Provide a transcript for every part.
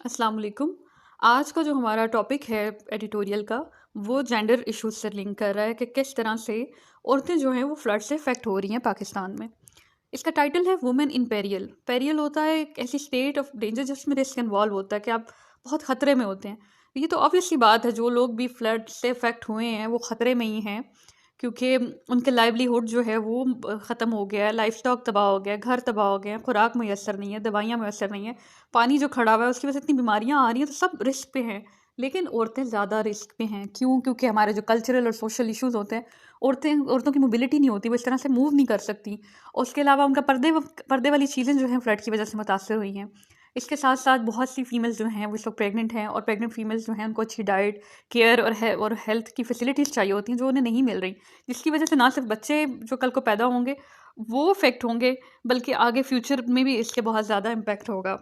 अस्सलाम वालेकुम। आज का जो हमारा टॉपिक है एडिटोरियल का, वो जेंडर इश्यूज से लिंक कर रहा है कि किस तरह से औरतें जो हैं वो फ्लड से इफ़ेक्ट हो रही हैं पाकिस्तान में। इसका टाइटल है वुमेन इन पेरियल। पेरियल होता है एक ऐसी स्टेट ऑफ डेंजर जिसमें रिस्क इन्वॉल्व होता है कि आप बहुत ख़तरे में होते हैं। ये तो ऑब्वियसली बात है, जो लोग भी फ्लड से इफ़ेक्ट हुए हैं वो ख़तरे में ही हैं, क्योंकि उनके लाइवलीहुड जो है वो ख़त्म हो गया है, लाइफ स्टॉक तबाह हो गया है, घर तबाह हो गए हैं, खुराक मैसर नहीं है, दवाइयाँ मैसर नहीं है, पानी जो खड़ा हुआ है उसकी वजह से इतनी बीमारियाँ आ रही हैं, तो सब रिस्क पे हैं। लेकिन औरतें ज़्यादा रिस्क पे हैं। क्यों? क्योंकि हमारे जो कल्चरल और सोशल इश्यूज होते हैं, औरतों की मोबिलिटी नहीं होती, वो इस तरह से मूव नहीं कर सकती। और उसके अलावा उनका पर्दे वाली चीज़ें जो हैं फ्लड की वजह से मुतासर हुई हैं। इसके साथ साथ बहुत सी फीमेल्स जो हैं वो इस वक्त प्रेग्नेंट हैं, और प्रेग्नेंट फीमेल्स जो हैं उनको अच्छी डाइट, केयर और हेल्थ की फैसिलिटीज़ चाहिए होती हैं, जो उन्हें नहीं मिल रही, जिसकी वजह से ना सिर्फ बच्चे जो कल को पैदा होंगे वो अफेक्ट होंगे, बल्कि आगे फ्यूचर में भी इसके बहुत ज़्यादा इम्पैक्ट होगा।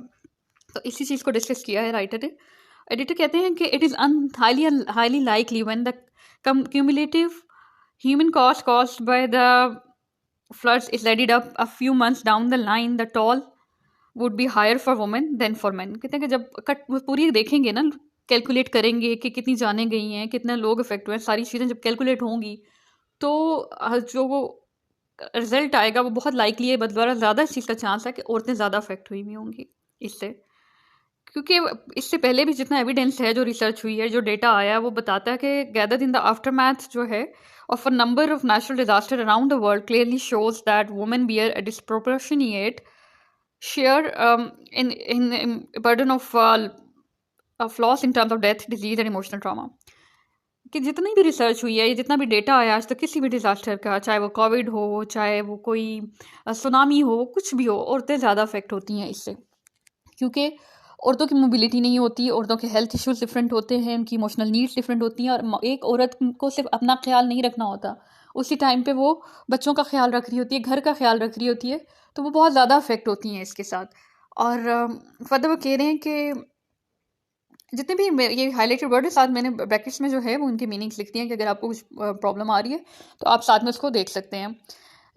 तो इसी चीज़ को डिस्कस किया है राइटर ने। एडिटर कहते हैं कि it is highly likely when the cumulative human cost caused by the floods is added up a few months down the line, the toll would be higher for women than for men। कहते हैं कि जब cut वो पूरी देखेंगे ना, calculate करेंगे कि कितनी जानें गई हैं, कितने लोग इफेक्ट हुए हैं, सारी चीज़ें जब कैलकुलेट होंगी तो जो वो रिजल्ट आएगा वो बहुत लाइकली है, बदला ज़्यादा इस चीज़ का चांस है कि औरतें ज़्यादा अफेक्ट हुई हुई होंगी इससे। क्योंकि इससे पहले भी जितना एविडेंस है, जो रिसर्च हुई है, जो डेटा आया है, वो बताता है कि गैदर्ड इन द आफ्टरमैथ जो है of a number of natural disaster around the world clearly shows that women bear a disproportionate share in burden of loss in terms of death, disease and emotional trauma. कि जितनी भी research हुई है, ये जितना भी डेटा आया आज तक किसी भी डिजास्टर का, चाहे वो कोविड हो, चाहे वो कोई सुनामी हो, कुछ भी हो, औरतें ज़्यादा अफेक्ट होती हैं इससे। क्योंकि औरतों की मोबिलिटी नहीं होती, औरतों के हेल्थ इश्यूज डिफरेंट होते हैं, उनकी इमोशनल नीड्स डिफरेंट होती हैं, और एक औरत को सिर्फ अपना ख्याल नहीं रखना होता, उसी टाइम पे वो बच्चों का ख्याल रख रही होती है, घर का ख्याल रख रही होती है, तो वो बहुत ज़्यादा अफेक्ट होती हैं इसके साथ। और फर्दर वो कह रहे हैं कि जितने भी ये हाईलाइटेड वर्ड है, साथ मैंने ब्रैकेट्स में जो है वो उनकी मीनिंग्स लिख दी हैं कि अगर आपको कुछ प्रॉब्लम आ रही है तो आप साथ में उसको देख सकते हैं।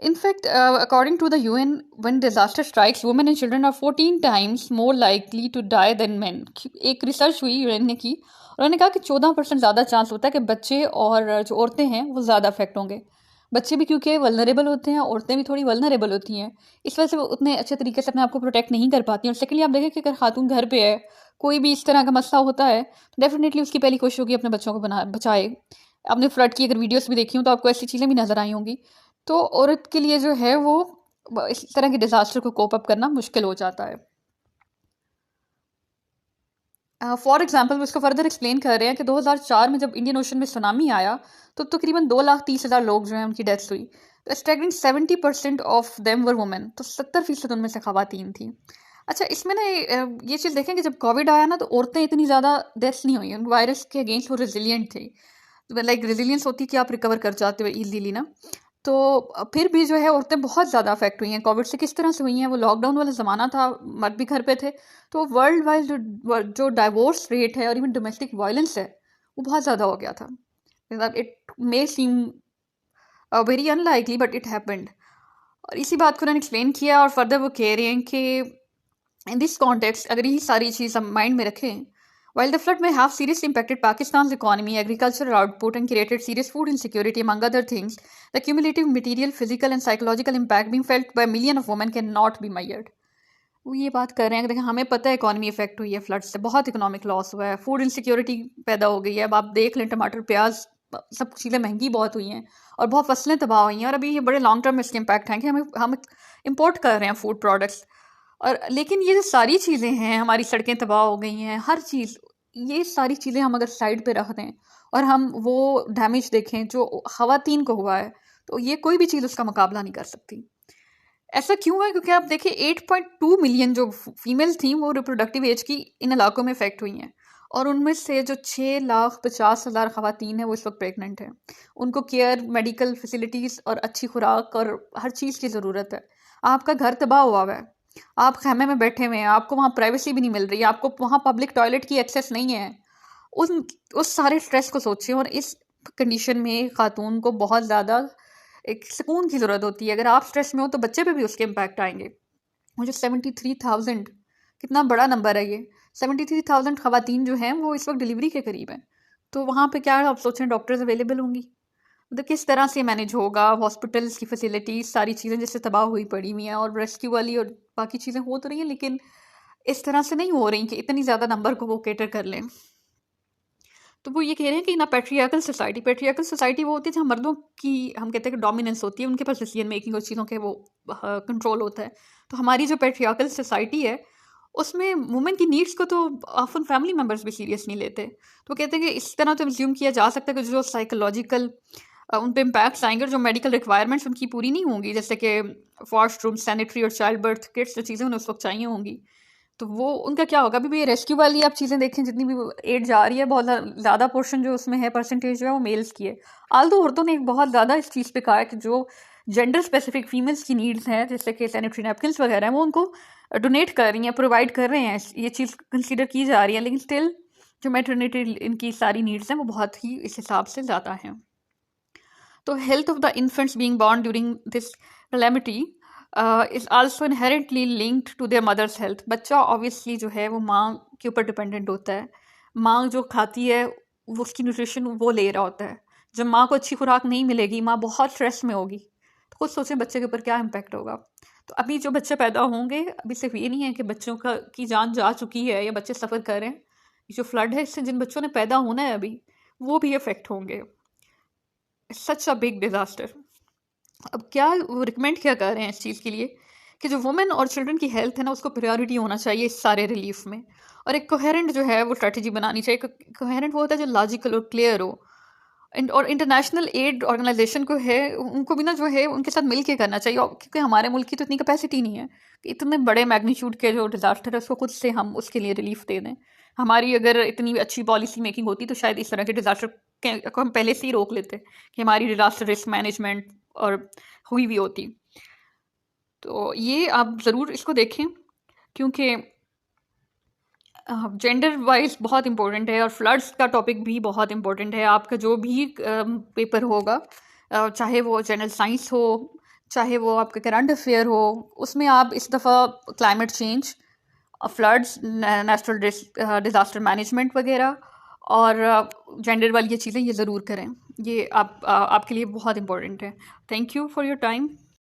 In fact, according to the UN, when disaster strikes, women and children are 14 times more likely to die than men। एक रिसर्च हुई यूएन ने की, उन्होंने कहा कि 14% ज़्यादा चांस होता है कि बच्चे और जो औरतें हैं वो ज़्यादा अफेक्ट होंगे। बच्चे भी क्योंकि वल्नरेबल होते हैं, औरतें भी थोड़ी वल्नरेबल होती हैं, इस वजह से वो उतने अच्छे तरीके से अपने आप को प्रोटेक्ट नहीं कर पाती हैं। और सेकेंडली आप देखें कि अगर खातून घर पे है, कोई भी इस तरह का मसला होता है, तो डेफिनेटली उसकी पहली कोशिश होगी अपने बच्चों को बचाए। आपने फ्लड की अगर वीडियोस भी देखी हो तो आपको ऐसी चीज़ें भी नज़र आई होंगी। तो औरत के लिए जो है वो इस तरह के डिज़ास्टर को कोप अप करना मुश्किल हो जाता है। फॉर एग्जांपल वो इसको फर्दर एक्सप्लेन कर रहे हैं कि 2004 में जब इंडियन ओशन में सुनामी आया तो तकरीबन 2,30,000 लोग जो हैं उनकी डेथ हुई। तो staggering 70% of them were women, तो 70% उनमें से खवातीन थी। अच्छा, इसमें ना ये चीज़ देखें कि जब कोविड आया ना तो औरतें इतनी ज़्यादा डेथ्स नहीं हुई, वायरस के अगेंस्ट वो रेजिलियंट थी। लाइक रेजिलियंस होती कि आप रिकवर कर जाते हो इजीली ना। तो फिर भी जो है औरतें बहुत ज़्यादा अफेक्ट हुई हैं कोविड से। किस तरह से हुई हैं? वो लॉकडाउन वाला ज़माना था, मर्द भी घर पे थे, तो वर्ल्ड वाइड जो डाइवोर्स रेट है और इवन डोमेस्टिक वायलेंस है वो बहुत ज़्यादा हो गया था। It may seem very unlikely but it happened. और इसी बात को उन्होंने एक्सप्लेन किया, और फर्दर वो कह रहे हैं कि इन दिस कॉन्टेक्स्ट अगर यही सारी चीज़ हम माइंड में रखें, while the flood may have seriously impacted Pakistan's economy, agricultural output, and created serious food insecurity, among other things, the cumulative material, physical, and psychological impact being felt by millions of women cannot be measured। वो ये बात कर रहे हैं कि देखिए, हमें पता है इकॉनमी इफेक्ट हुई है फ्लड से, बहुत इकोनॉमिक लॉस हुआ है, फूड इनसिक्योरिटी पैदा हो गई है। अब आप देख लें, टमाटर, प्याज, सब चीज़ें महंगी बहुत हुई हैं, और बहुत फसलें तबाह हुई हैं, और अभी ये बड़े लॉन्ग टर्म इसके इम्पैक्ट हैं कि हम इम्पोर्ट कर रहे हैं फूड प्रोडक्ट्स। और लेकिन ये जो सारी चीज़ें हैं, हमारी सड़कें तबाह हो गई हैं, हर चीज़, ये सारी चीज़ें हम अगर साइड पे रख दें और हम वो डैमेज देखें जो ख़वातीन को हुआ है, तो ये कोई भी चीज़ उसका मुकाबला नहीं कर सकती। ऐसा क्यों है? क्योंकि आप देखिए 8.2 मिलियन जो फीमेल थी वो रिप्रोडक्टिव एज की इन इलाकों में इफेक्ट हुई हैं, और उनमें से जो 6,50,000 ख़वातीन हैं वो इस वक्त प्रेगनेंट हैं। उनको केयर, मेडिकल फैसिलिटीज़ और अच्छी खुराक और हर चीज़ की ज़रूरत है। आपका घर तबाह हुआ है, आप खैमे में बैठे हुए हैं, आपको वहाँ प्राइवेसी भी नहीं मिल रही, आपको वहाँ पब्लिक टॉयलेट की एक्सेस नहीं है। उन उस सारे स्ट्रेस को सोचिए, और इस कंडीशन में खातून को बहुत ज़्यादा एक सुकून की ज़रूरत होती है। अगर आप स्ट्रेस में हो तो बच्चे पे भी उसके इम्पैक्ट आएंगे। मुझे 73,000 कितना बड़ा नंबर है ये। 73,000 ख़वातीन जो हैं वो इस वक्त डिलीवरी के करीब हैं। तो वहाँ पे क्या आप सोचें डॉक्टर्स अवेलेबल होंगी, मतलब किस तरह से मैनेज होगा? हॉस्पिटल्स की फैसिलिटीज़ सारी चीज़ें जैसे तबाह हुई पड़ी हुई हैं, और रेस्क्यू वाली और बाकी चीज़ें हो तो रही हैं, लेकिन इस तरह से नहीं हो रही कि इतनी ज़्यादा नंबर को वो कैटर कर लें। तो वो ये कह रहे हैं कि ना पेट्रियार्कल सोसाइटी वो होती है जहाँ मर्दों की, हम कहते हैं कि डोमिनेंस होती है, उनके पास डिसीजन मेकिंग और चीज़ों के वो कंट्रोल होता है। तो हमारी जो पेट्रियार्कल सोसाइटी है उसमें वुमेन की नीड्स को तो ऑफन फैमिली मेम्बर्स भी सीरियस नहीं लेते। तो कहते हैं कि इस तरह तो एज्यूम किया जा सकता है कि जो साइकोलॉजिकल उन पे इम्पैक्ट्स आएंगे और जो मेडिकल रिक्वायरमेंट्स उनकी पूरी नहीं होंगी, जैसे कि वॉशरूम, सैनिटरी और चाइल्ड बर्थ किट्स, जो चीज़ें उन्हें उस वक्त चाहिए होंगी, तो वो उनका क्या होगा? अभी भी रेस्क्यू वाली आप चीज़ें देखें, जितनी भी एड जा रही है, बहुत ज़्यादा पोर्शन जो उसमें है, परसेंटेज जो है वो मेल्स की है। आल्दो औरतों ने एक बहुत ज़्यादा इस चीज़ पे कहा है कि जो जेंडर स्पेसिफिक फीमेल्स की नीड्स हैं, जैसे कि सैनिटरी नैपकिन्स वगैरह हैं, वो उनको डोनेट कर रही हैं, प्रोवाइड कर रहे हैं, ये चीज़ कंसिडर की जा रही है। लेकिन स्टिल जो मैटरनिटी इनकी सारी नीड्स हैं वो बहुत ही इस हिसाब से ज़्यादा हैं। तो health of the infants being born during this calamity is also inherently linked to their mothers health. बच्चा ऑब्वियसली जो है वो माँ के ऊपर डिपेंडेंट होता है। माँ जो खाती है वो उसकी न्यूट्रिशन वो ले रहा होता है। जब माँ को अच्छी खुराक नहीं मिलेगी, माँ बहुत स्ट्रेस में होगी, तो खुद सोचें बच्चे के ऊपर क्या इम्पैक्ट होगा। तो अभी जो बच्चे पैदा होंगे, अभी सिर्फ ये नहीं है कि बच्चों की जान जा चुकी है या बच्चे सफ़र कर रहे हैं, जो फ्लड है इससे जिन बच्चों ने पैदा होना है अभी, वो भी अफेक्ट होंगे। सच अ बिग डिज़ास्टर। अब क्या वो रिकमेंड क्या कर रहे हैं इस चीज़ के लिए कि जो वुमेन और चिल्ड्रन की हेल्थ है ना, उसको प्रायोरिटी होना चाहिए इस सारे रिलीफ में, और एक कोहेरेंट जो है वो स्ट्रेटजी बनानी चाहिए। कोहेरेंट वो होता है जो लॉजिकल और क्लियर हो। और इंटरनेशनल एड ऑर्गेनाइजेशन को है, उनको भी ना जो है उनके साथ मिल के करना चाहिए, क्योंकि हमारे मुल्क की तो इतनी कैपेसिटी नहीं है कि इतने बड़े मैग्नीट्यूड के जो डिज़ास्टर है उसको खुद से हम उसके लिए रिलीफ दे दें। हमारी अगर इतनी अच्छी पॉलिसी मेकिंग होती तो शायद इस तरह के डिज़ास्टर को हम पहले से ही रोक लेते, कि हमारी डिज़ास्टर रिस्क मैनेजमेंट और हुई भी होती। तो ये आप ज़रूर इसको देखें, क्योंकि जेंडर वाइज बहुत इंपॉर्टेंट है, और फ्लड्स का टॉपिक भी बहुत इंपॉर्टेंट है। आपका जो भी पेपर होगा, चाहे वो जनरल साइंस हो, चाहे वो आपका करंट अफेयर हो, उसमें आप इस दफ़ा climate change, floods, natural disaster management वगैरह और जेंडर वाली ये चीज़ें ये ज़रूर करें। ये आपके लिए बहुत इंपॉर्टेंट है। Thank you for your time.